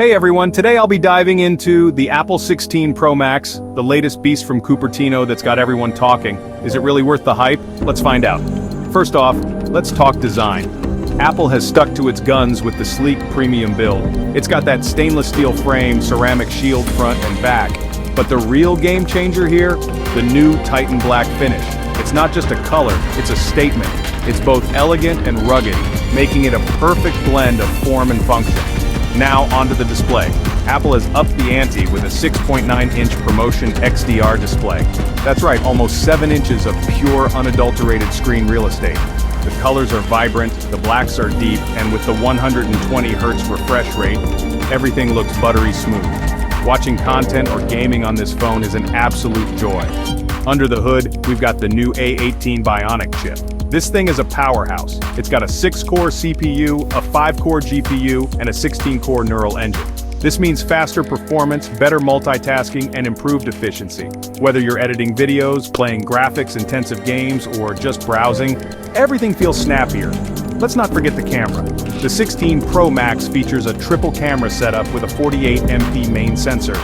Hey everyone, today I'll be diving into the Apple 16 Pro Max, the latest beast from Cupertino that's got everyone talking. Is it really worth the hype? Let's find out. First off, let's talk design. Apple has stuck to its guns with the sleek premium build. It's got that stainless steel frame, ceramic shield front and back. But the real game changer here, the new Titan Black finish. It's not just a color, it's a statement. It's both elegant and rugged, making it a perfect blend of form and function. Now onto the display. Apple has upped the ante with a 6.9-inch Promotion XDR display. That's right, almost 7 inches of pure, unadulterated screen real estate. The colors are vibrant, the blacks are deep, and with the 120 Hz refresh rate, everything looks buttery smooth. Watching content or gaming on this phone is an absolute joy. Under the hood, we've got the new A18 Bionic chip. This thing is a powerhouse. It's got a 6-core CPU, a 5-core GPU, and a 16-core neural engine. This means faster performance, better multitasking, and improved efficiency. Whether you're editing videos, playing graphics-intensive games, or just browsing, everything feels snappier. Let's not forget the camera. The 16 Pro Max features a triple camera setup with a 48MP main sensor.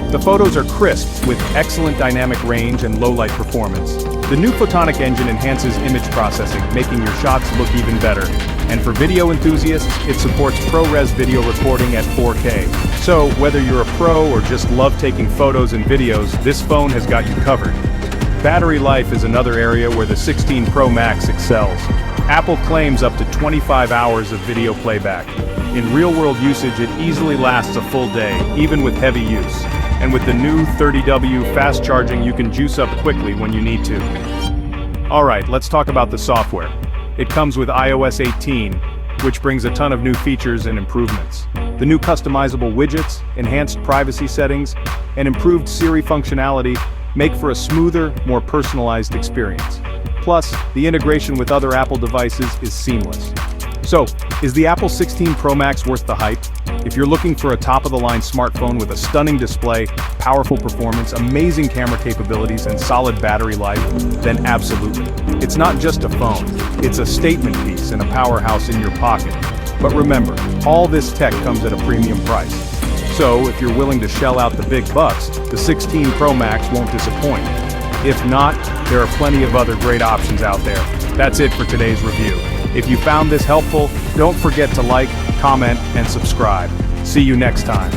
The photos are crisp, with excellent dynamic range and low-light performance. The new photonic engine enhances image processing, making your shots look even better. And for video enthusiasts, it supports ProRes video recording at 4K. So, whether you're a pro or just love taking photos and videos, this phone has got you covered. Battery life is another area where the 16 Pro Max excels. Apple claims up to 25 hours of video playback. In real-world usage, it easily lasts a full day, even with heavy use. And with the new 30W fast charging, you can juice up quickly when you need to. Alright, let's talk about the software. It comes with iOS 18, which brings a ton of new features and improvements. The new customizable widgets, enhanced privacy settings, and improved Siri functionality make for a smoother, more personalized experience. Plus, the integration with other Apple devices is seamless. So, is the Apple 16 Pro Max worth the hype? If you're looking for a top-of-the-line smartphone with a stunning display, powerful performance, amazing camera capabilities, and solid battery life, then absolutely. It's not just a phone, it's a statement piece and a powerhouse in your pocket. But remember, all this tech comes at a premium price. So, if you're willing to shell out the big bucks, the 16 Pro Max won't disappoint. If not, there are plenty of other great options out there. That's it for today's review. If you found this helpful, don't forget to like, comment, and subscribe. See you next time.